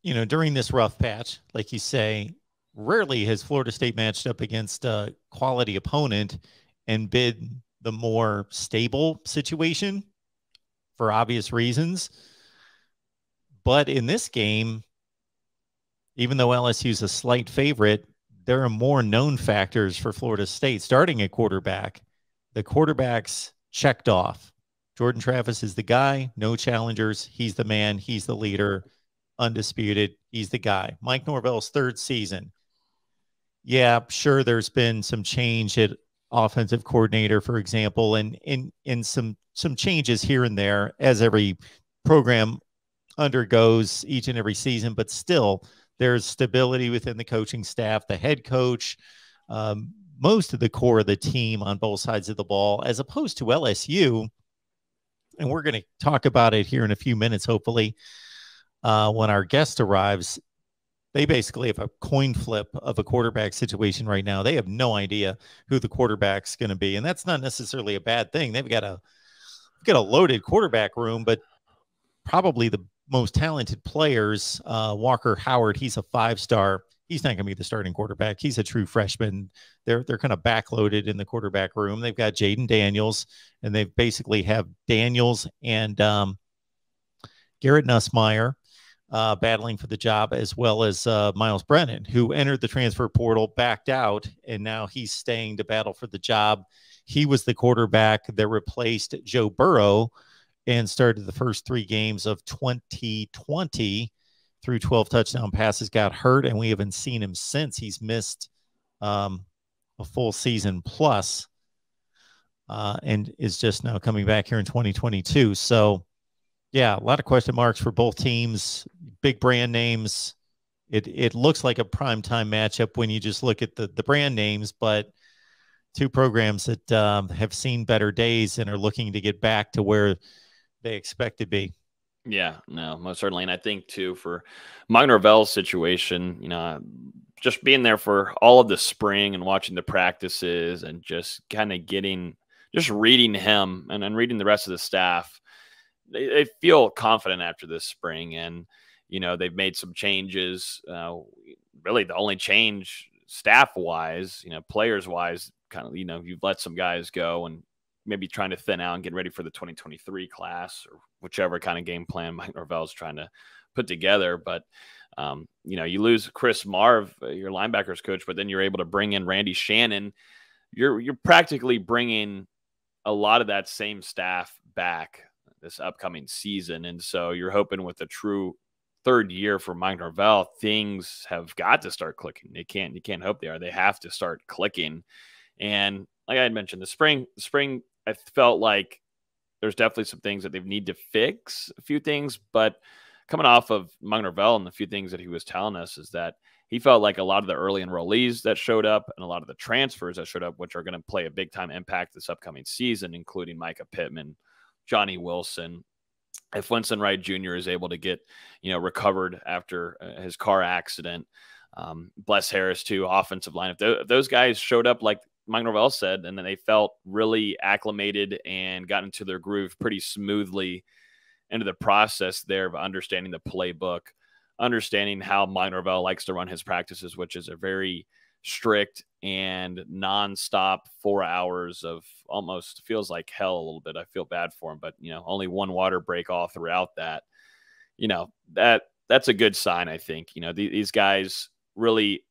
during this rough patch, like you say, rarely has Florida State matched up against a quality opponent and been the more stable situation for obvious reasons. But in this game, even though LSU is a slight favorite, there are more known factors for Florida State. Starting at quarterback, the quarterbacks checked off. Jordan Travis is the guy, no challengers. He's the man, he's the leader, undisputed. He's the guy. Mike Norvell's third season. Yeah, sure, there's been some change at offensive coordinator, for example, and in some changes here and there as every program undergoes each and every season, but still there's stability within the coaching staff, the head coach, most of the core of the team on both sides of the ball, as opposed to LSU. And we're going to talk about it here in a few minutes, hopefully, when our guest arrives. They basically have a coin flip of a quarterback situation right now. They have no idea who the quarterback's going to be, and that's not necessarily a bad thing. They've got a loaded quarterback room, but probably the most talented players, Walker Howard, he's a 5-star. He's not going to be the starting quarterback. He's a true freshman. They're kind of backloaded in the quarterback room. They've got Jaden Daniels, and they basically have Daniels and Garrett Nussmeier battling for the job, as well as Miles Brennan, who entered the transfer portal, backed out, and now he's staying to battle for the job. He was the quarterback that replaced Joe Burrow and started the first 3 games of 2020 through 12 touchdown passes, got hurt, and we haven't seen him since. He's missed a full season plus and is just now coming back here in 2022. So, yeah, a lot of question marks for both teams, big brand names. It looks like a primetime matchup when you just look at the brand names, but two programs that have seen better days and are looking to get back to where they expect to be. Yeah, no, most certainly. And I think, too, for Mike Norvell's situation, just being there for all of the spring and watching the practices and just kind of just reading him and then reading the rest of the staff, they feel confident after this spring. And, they've made some changes. Really, the only change staff-wise, players-wise, kind of, you've let some guys go and maybe trying to thin out and get ready for the 2023 class or whichever kind of game plan Mike Norvell's trying to put together. But, you lose Chris Marv, your linebackers coach, but then you're able to bring in Randy Shannon. You're practically bringing a lot of that same staff back this upcoming season. And so you're hoping with a true third year for Mike Norvell, things have got to start clicking. You can't hope they are. They have to start clicking. And like I had mentioned, the spring, I felt like there's definitely some things that they need to fix, a few things, but coming off of Mike Norvell and the few things that he was telling us is that he felt like a lot of the early enrollees that showed up and a lot of the transfers that showed up, which are going to play a big time impact this upcoming season, including Micah Pittman, Johnny Wilson. If Winston Wright Jr. is able to get, recovered after his car accident, Bless Harris too, offensive line. If those guys showed up like Mike Norvell said, and then they felt really acclimated and got into their groove pretty smoothly into the process there of understanding the playbook, understanding how Mike Norvell likes to run his practices, which is a very strict and nonstop 4 hours of almost feels like hell a little bit. I feel bad for him, but only one water break all throughout that. That's a good sign, I think. These guys really,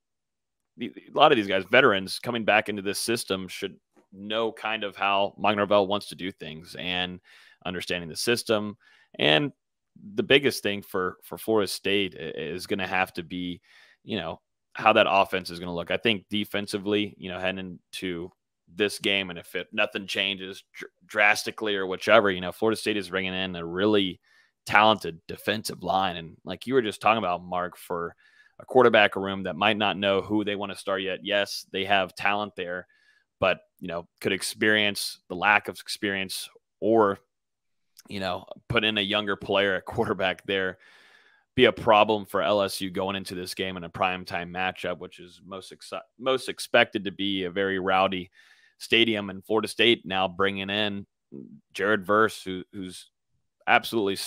a lot of these guys, veterans coming back into this system, should know kind of how Mike Norvell wants to do things and understanding the system. And the biggest thing for Florida State is going to have to be, how that offense is going to look. I think defensively, heading into this game, and if nothing changes drastically or whichever, Florida State is bringing in a really talented defensive line. And like you were just talking about, Mark, for a quarterback room that might not know who they want to start yet. Yes, they have talent there, but, could experience the lack of experience or, put in a younger player at quarterback there be a problem for LSU going into this game in a primetime matchup, which is most expected to be a very rowdy stadium. And Florida State now bringing in Jared Verse, who's absolutely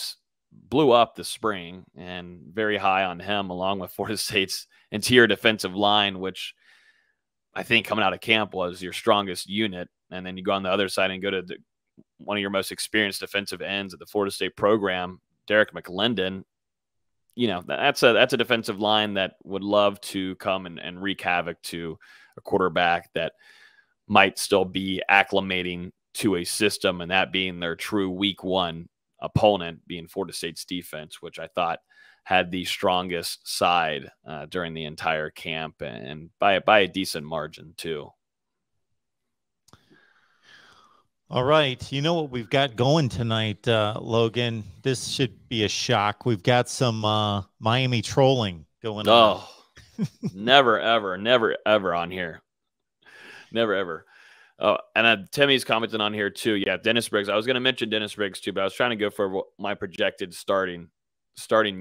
blew up the spring, and very high on him, along with Florida State's interior defensive line, which I think coming out of camp was your strongest unit. And then you go on the other side and go to one of your most experienced defensive ends at the Florida State program, Derek McLendon. That's a defensive line that would love to come and wreak havoc to a quarterback that might still be acclimating to a system, and that being their true week one opponent being Florida State's defense, which I thought had the strongest side during the entire camp, and by a decent margin too. All right. You know what we've got going tonight, Logan? This should be a shock. We've got some Miami trolling going on. Oh, never, ever on here. Never, ever. Oh, and Timmy's commenting on here too. Yeah, Dennis Briggs. I was going to mention Dennis Briggs too, but I was trying to go for my projected starting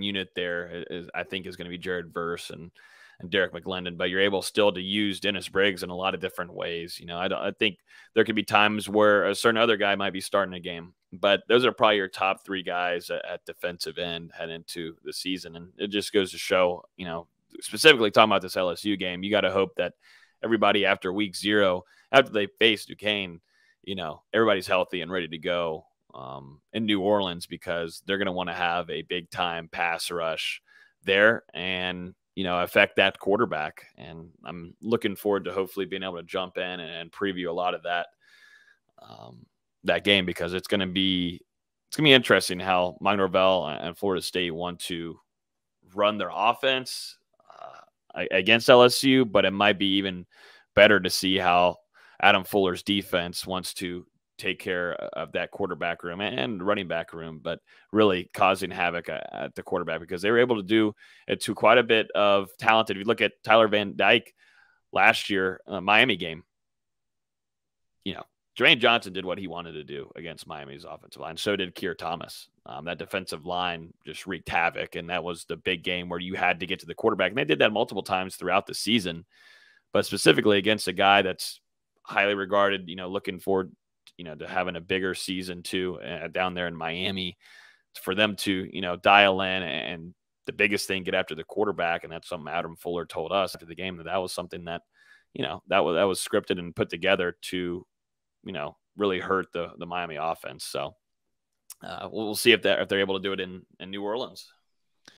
unit there. I think is going to be Jared Verse and Derek McLendon, but you're able still to use Dennis Briggs in a lot of different ways. I think there could be times where a certain other guy might be starting a game, but those are probably your top three guys at defensive end heading into the season. And it just goes to show, specifically talking about this LSU game, you got to hope that everybody after week 0, after they face Duquesne, everybody's healthy and ready to go in New Orleans, because they're going to want to have a big time pass rush there and, affect that quarterback. And I'm looking forward to hopefully being able to jump in and preview a lot of that game, because it's going to be interesting how Mike Norvell and Florida State want to run their offense against LSU, but it might be even better to see how Adam Fuller's defense wants to take care of that quarterback room and running back room, but really causing havoc at the quarterback, because they were able to do it to quite a bit of talent. If you look at Tyler Van Dyke last year, Miami game, Jermaine Johnson did what he wanted to do against Miami's offensive line. So did Keir Thomas. That defensive line just wreaked havoc, and that was the big game where you had to get to the quarterback. And they did that multiple times throughout the season, but specifically against a guy that's highly regarded, looking forward, to having a bigger season too down there in Miami, for them to, dial in and the biggest thing, get after the quarterback. And that's something Adam Fuller told us after the game, that was something that, that was scripted and put together to, really hurt the Miami offense. So we'll see if they're able to do it in New Orleans.